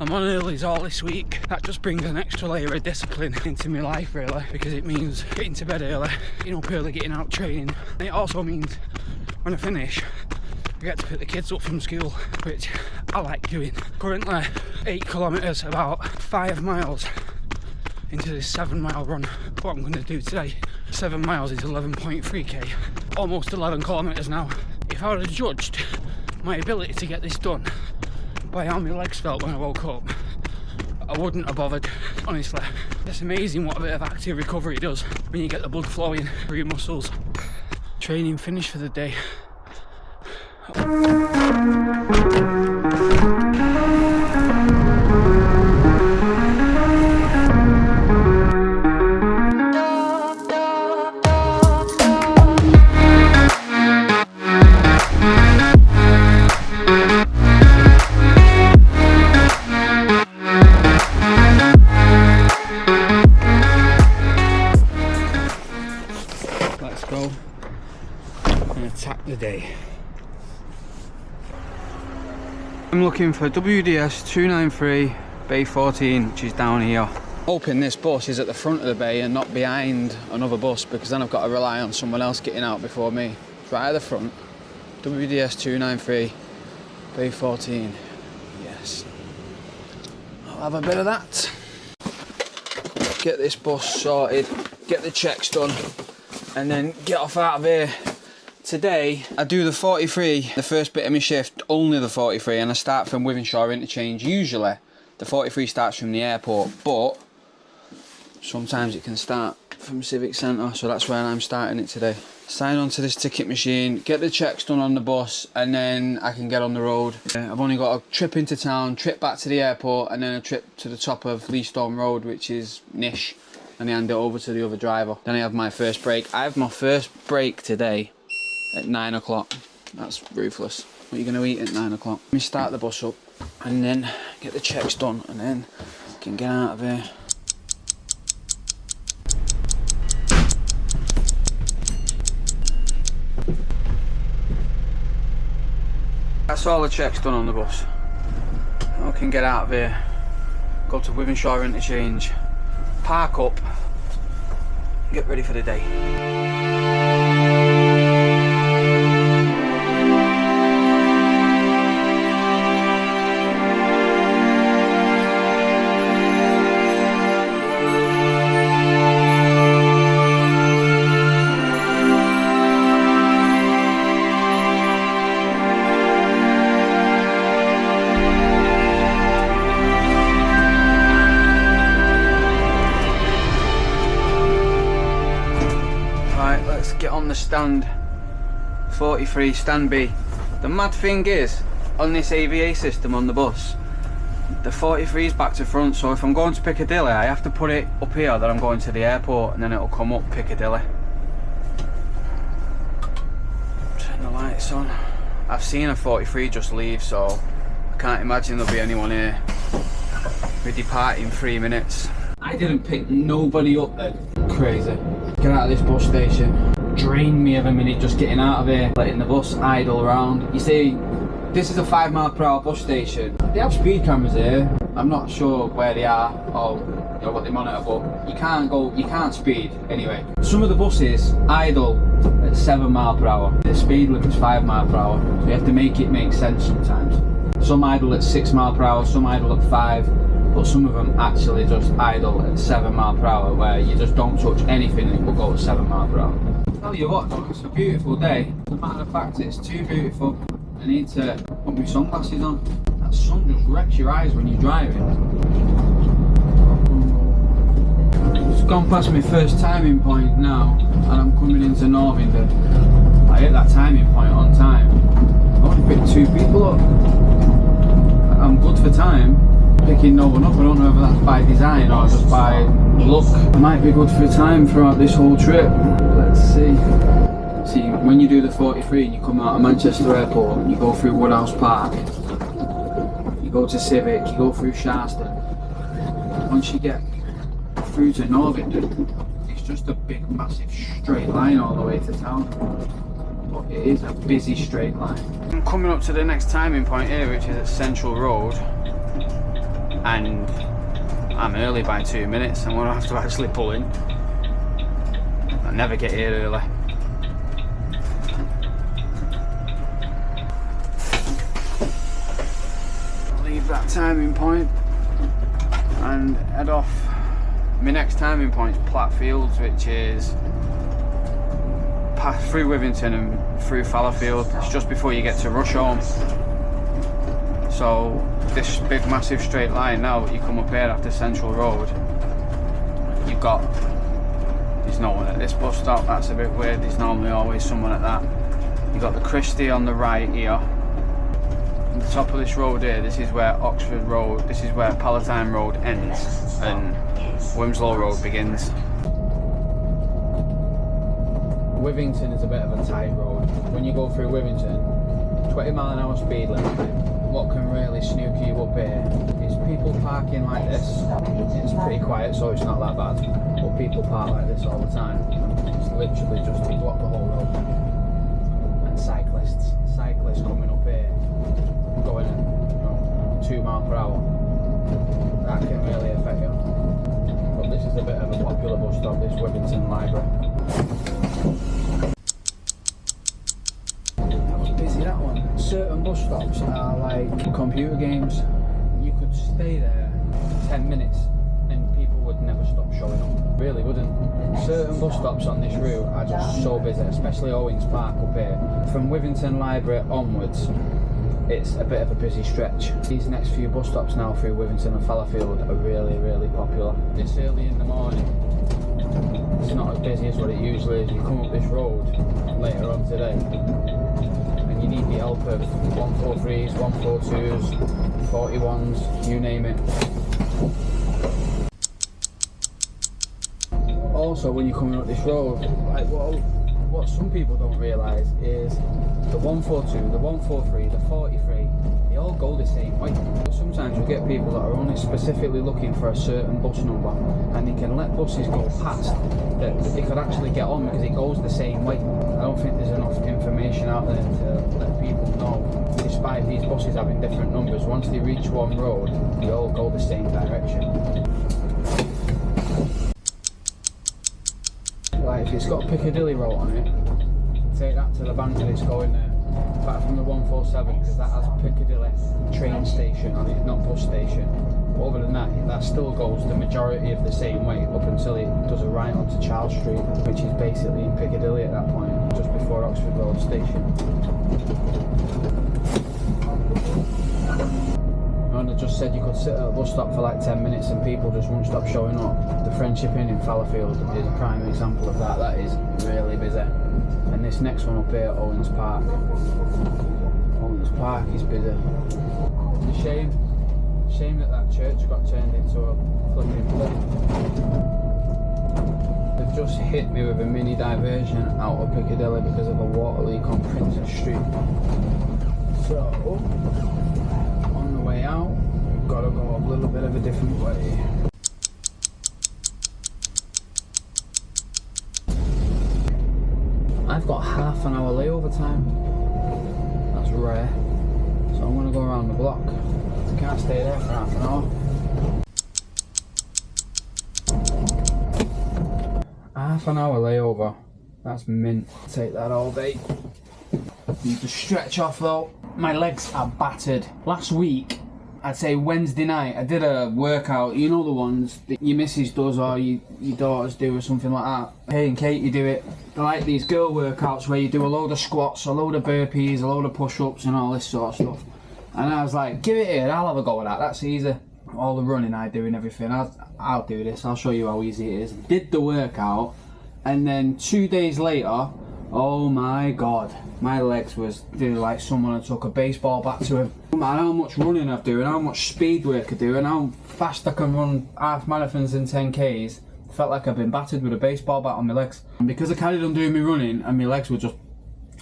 I'm on earlys all this week. That just brings an extra layer of discipline into my life really, because it means getting to bed early, getting up early, getting out training. And it also means when I finish, I get to pick the kids up from school, which I like doing. Currently 8 kilometres, about 5 miles into this 7-mile run. What I'm going to do today, 7 miles is 11.3k, almost 11 kilometres now. If I would have judged my ability to get this done by how my legs felt when I woke up, I wouldn't have bothered, honestly. It's amazing what a bit of active recovery does when you get the blood flowing through your muscles. Training finished for the day. Let's go and attack the day. I'm looking for WDS 293 Bay 14, which is down here. Hoping this bus is at the front of the bay and not behind another bus, because then I've got to rely on someone else getting out before me. It's right at the front. WDS 293 Bay 14. Yes. I'll have a bit of that. Get this bus sorted, get the checks done, and then get off out of here. Today I do the 43, the first bit of my shift, only the 43, and I start from Wythenshawe interchange. Usually the 43 starts from the airport, but sometimes it can start from Civic Centre, so that's where I'm starting it today. Sign on to this ticket machine, get the checks done on the bus, and then I can get on the road. I've only got a trip into town, trip back to the airport, and then a trip to the top of Leastone Road, which is niche, and I hand it over to the other driver. Then I have my first break. I have my first break today at 9 o'clock. That's ruthless. What are you going to eat at 9 o'clock? Let me start the bus up and then get the checks done, and then I can get out of here. That's all the checks done on the bus. I can get out of here, go to Wythenshawe interchange, park up, get ready for the day. Get on the stand 43, stand B. The mad thing is, on this AVA system on the bus, the 43 is back to front, so if I'm going to Piccadilly I have to put it up here that I'm going to the airport, and then it'll come up Piccadilly. Turn the lights on. I've seen a 43 just leave, so I can't imagine there'll be anyone here. We depart in 3 minutes. I didn't pick nobody up then. Crazy. Get out of this bus station. Drained me of a minute just getting out of here, letting the bus idle around. You see, this is a 5 mile per hour bus station. They have speed cameras here. I'm not sure where they are or what they monitor, but you can't speed anyway. Some of the buses idle at 7 mile per hour. The speed limit is 5 mile per hour, so you have to make it make sense sometimes. Some idle at 6 mile per hour, some idle at 5, but some of them actually just idle at 7 mile per hour, where you just don't touch anything and it will go at 7 mile per hour. Tell you what, it's a beautiful day. As a matter of fact, it's too beautiful. I need to put my sunglasses on. That sun just wrecks your eyes when you're driving. It's gone past my first timing point now, and I'm coming into Northington. I hit that timing point on time. I only picked 2 people up. I'm good for time. Picking no one up, I don't know if that's by design or just by luck. I might be good for time throughout this whole trip. Let's see. See, when you do the 43 and you come out of Manchester Airport and you go through Woodhouse Park, you go to Civic, you go through Sharston. Once you get through to Northington, it's just a big massive straight line all the way to town. But it is a busy straight line. I'm coming up to the next timing point here, which is at Central Road. and I'm early by 2 minutes, and when I have to actually pull in, I never get here early. I'll leave that timing point and head off. My next timing point is Platt Fields, which is past through Withington and through Fallowfield. It's just before you get to Rusholme. So this big massive straight line now, you come up here after Central Road, you've got, there's no one at this bus stop, that's a bit weird, there's normally always someone at that. You've got the Christie on the right here. On the top of this road here, this is where Oxford Road, this is where Palatine Road ends and Wimslow Road begins. Withington is a bit of a tight road. When you go through Withington, 20-mile-an-hour speed limit. What can really snook you up here is people parking like this. It's pretty quiet, so it's not that bad. But people park like this all the time. It's literally just to block the whole road. And cyclists coming up here, going at 2 miles per hour. That can really affect you. But this is a bit of a popular bus stop, this Withington Library. That one. Certain bus stops are like computer games. You could stay there 10 minutes and people would never stop showing up. Really wouldn't. Certain bus stops on this route are just so busy, especially Owens Park up here. From Withington Library onwards, it's a bit of a busy stretch. These next few bus stops now through Withington and Fallowfield are really, really popular. This early in the morning, it's not as busy as what it usually is. You come up this road later on today, you need the help of 143s, 142s, 41s, you name it. Also, when you're coming up this road, like what some people don't realise is the 142, the 143, the 43, they all go the same way. Sometimes you get people that are only specifically looking for a certain bus number, and they can let buses go past that they could actually get on because it goes the same way. I don't think there's enough information out there to let people know. Despite these buses having different numbers, once they reach one road, they all go the same direction. Like if it's got Piccadilly Road on it, take that to the bank that it's going there. Back from the 147, because that has Piccadilly train station on it, not bus station. But other than that, that still goes the majority of the same way up until it does a right onto Charles Street, which is basically in Piccadilly at that point, just before Oxford Road Station. And I just said you could sit at a bus stop for like 10 minutes and people just won't stop showing up. The Friendship Inn in Fallowfield is a prime example of that. That is really busy. And this next one up here, Owens Park. Owens Park is busy. It's a shame that church got turned into a flipping pub. They've just hit me with a mini diversion out of Piccadilly because of a water leak on Princess Street. So, on the way out, we've got to go a little bit of a different way. I've got half an hour layover time. That's rare. So I'm going to go around the block. I can't stay there for half an hour. Half an hour layover. That's mint. Take that all day. Need to stretch off though. My legs are battered. Last week, I'd say Wednesday night, I did a workout. You know the ones that your missus does or your daughters do or something like that. Hey and Katie do it. They're like these girl workouts where you do a load of squats, a load of burpees, a load of push-ups and all this sort of stuff. And I was like, give it here, I'll have a go at that, that's easy. All the running I do and everything, I'll do this, I'll show you how easy it is. Did the workout, and then 2 days later, oh my god, my legs was doing like someone had took a baseball bat to him. And how much running I've done, how much speed work I do, and how fast I can run half marathons and 10Ks. Felt like I've been battered with a baseball bat on my legs. And because I carried on doing my running and my legs were just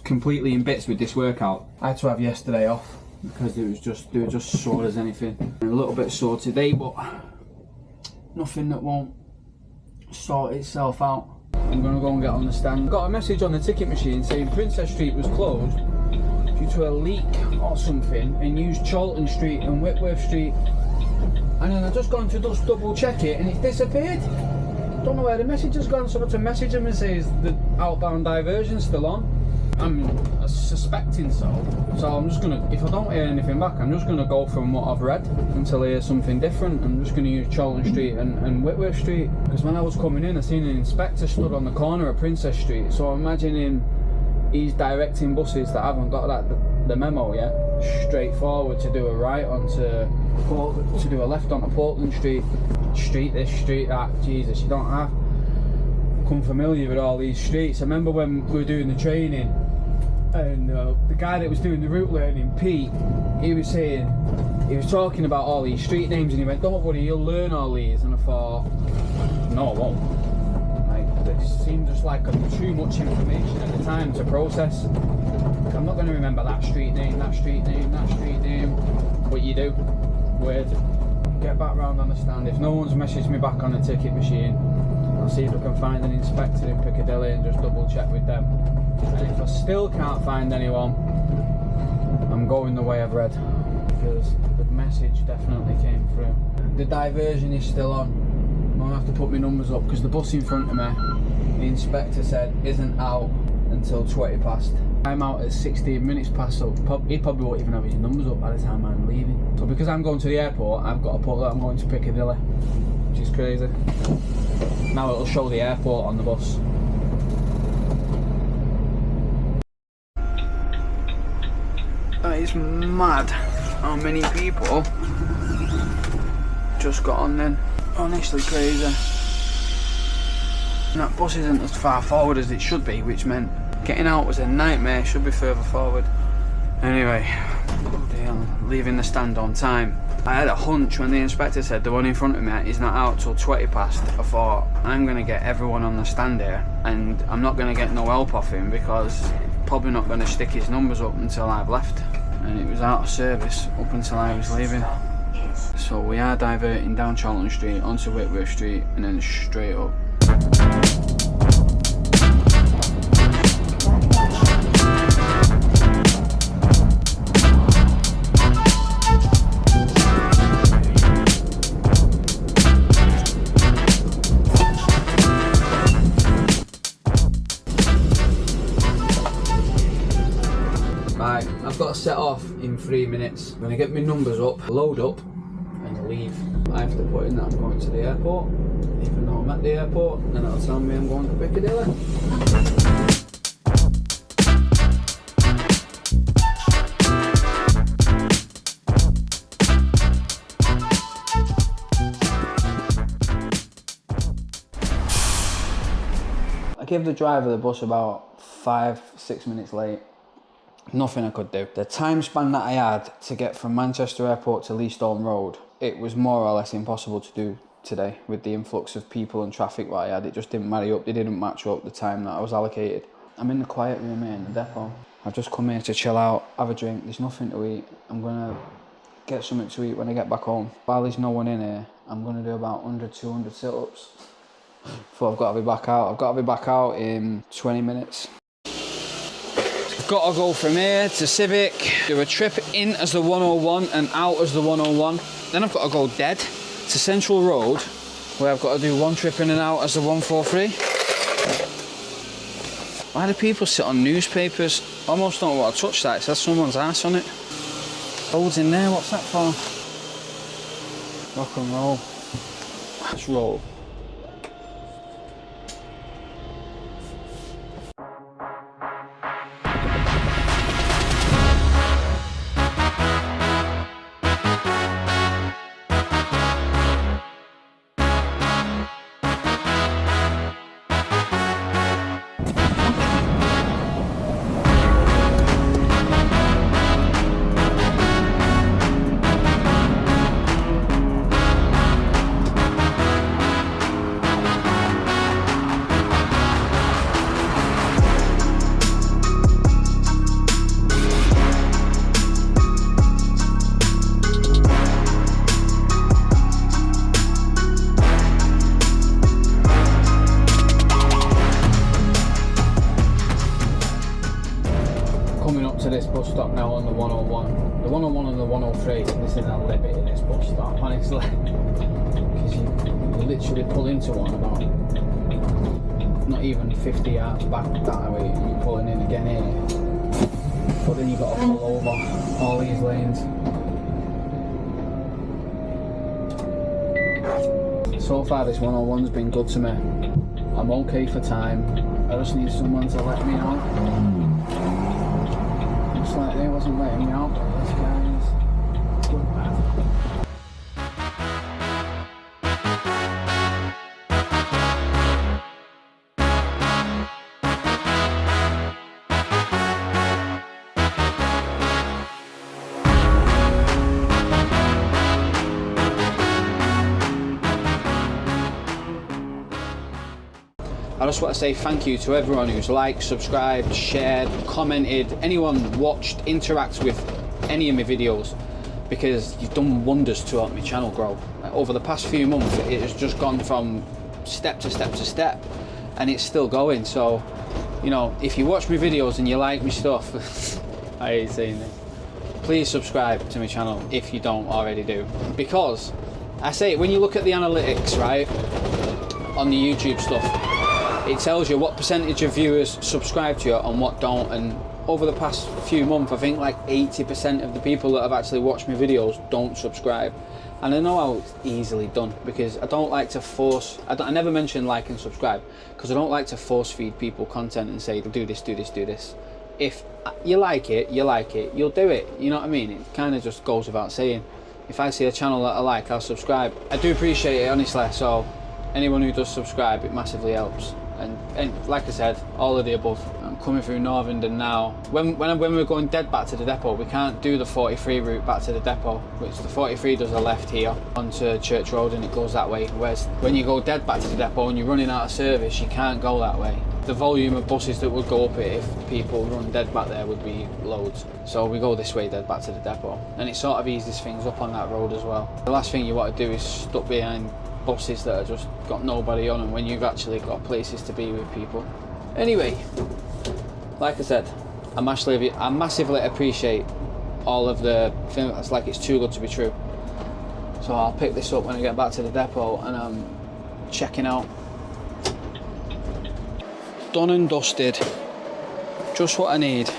completely in bits with this workout, I had to have yesterday off because they were just sore as anything. And a little bit sore today, but nothing that won't sort itself out. I'm gonna go and get on the stand. Got a message on the ticket machine saying Princess Street was closed due to a leak or something, and used Charlton Street and Whitworth Street and then I've just gone to just double check it and it's disappeared. Don't know where the message has gone, so I had to message him and say, is the outbound diversion still on? I'm suspecting so I'm just gonna, if I don't hear anything back, I'm just gonna go from what I've read until I hear something different. I'm just gonna use Charlton Street and Whitworth Street, because when I was coming in I seen an inspector stood on the corner of Princess Street, so I'm imagining he's directing buses that haven't got the memo yet straight forward to do a right onto to do a left onto Portland Street, this, street that. Jesus, you don't have come familiar with all these streets. I remember when we were doing the training, and the guy that was doing the route learning, Pete, he was talking about all these street names, and he went, "Don't worry, you'll learn all these." And I thought, no, I won't. Like, this seemed just like too much information at the time to process. I'm not going to remember that street name, that street name, that street name. But you do. Weird. Get back round on the stand. If no one's messaged me back on the ticket machine, I'll see if I can find an inspector in Piccadilly and just double check with them. And if I still can't find anyone, I'm going the way I've read, because the message definitely came through. The diversion is still on. I'm gonna have to put my numbers up because the bus in front of me, the inspector said, isn't out until 20 past. I'm out at 16 minutes past, so he probably won't even have his numbers up by the time I'm leaving. So because I'm going to the airport, I've got to put that I'm going to Piccadilly, which is crazy. Now it'll show the airport on the bus. That is mad how many people just got on then. Honestly crazy. And that bus isn't as far forward as it should be, which meant getting out was a nightmare. Should be further forward. Anyway, leaving the stand on time. I had a hunch when the inspector said the one in front of me is not out till 20 past. I thought, I'm going to get everyone on the stand here, and I'm not going to get no help off him because he's probably not going to stick his numbers up until I've left. And it was out of service up until I was leaving. So we are diverting down Charlton Street onto Whitworth Street and then straight up. Right, I've got to set off in 3 minutes. I'm going to get my numbers up, load up and leave. I have to put in that I'm going to the airport. Even though I'm at the airport, then it'll tell me I'm going to Piccadilly. I gave the driver the bus about 5-6 minutes late. Nothing I could do. The time span that I had to get from Manchester Airport to Leastone Road, it was more or less impossible to do today with the influx of people and traffic that I had. It just didn't marry up. They didn't match up the time that I was allocated. I'm in the quiet room here in the depot. I've just come here to chill out, have a drink. There's nothing to eat. I'm gonna get something to eat when I get back home. While there's no one in here, I'm gonna do about 100-200 sit-ups. Before I've got to be back out. I've got to be back out in 20 minutes. I've got to go from here to Civic, do a trip in as the 101 and out as the 101. Then I've got to go dead to Central Road, where I've got to do one trip in and out as the 143. Why do people sit on newspapers? I almost don't want to touch that. It says someone's ass on it. Loads in there, what's that for? Rock and roll. Let's roll. coming up to this bus stop now on the 101. The 101 and the 103, this is a limit in this bus stop, honestly. Because you literally pull into one about not even 50 yards back that way, you're pulling in again here. But then you've got to pull over all these lanes. So far this 101's been good to me. I'm okay for time. I just need someone to let me out. Looks like they wasn't letting me out, but this guy's good man. I just want to say thank you to everyone who's liked, subscribed, shared, commented, anyone watched, interacts with any of my videos, because you've done wonders to help my channel grow. Over the past few months it has just gone from step to step to step, and it's still going. So, you know, if you watch my videos and you like my stuff, I hate saying this, please subscribe to my channel if you don't already do. Because I say, when you look at the analytics, right, on the YouTube stuff, it tells you what percentage of viewers subscribe to you and what don't, and over the past few months I think like 80% of the people that have actually watched my videos don't subscribe. And I know how it's easily done, because I don't like to force, I never mention like and subscribe, because I don't like to force feed people content and say do this, do this, do this. If you like it, you'll do it, you know what I mean? It kind of just goes without saying. If I see a channel that I like, I'll subscribe. I do appreciate it, honestly, so anyone who does subscribe, it massively helps. And like I said, all of the above. I'm coming through Northenden now. When we're going dead back to the depot, we can't do the 43 route back to the depot, which the 43 does a left here onto Church Road and it goes that way. Whereas when you go dead back to the depot and you're running out of service, you can't go that way. The volume of buses that would go up it if people run dead back there would be loads. So we go this way dead back to the depot, and it sort of eases things up on that road as well. The last thing you want to do is stuck behind buses that have just got nobody on them when you've actually got places to be with people. Anyway, like I said, I massively appreciate all of the things. It's like it's too good to be true. So I'll pick this up when I get back to the depot, and I'm checking out. Done and dusted, just what I need.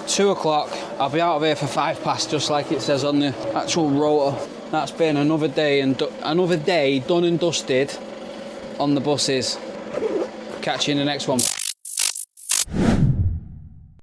2 o'clock, I'll be out of here for 5 past, just like it says on the actual rotor. That's been another day done and dusted on the buses. Catch you in the next one.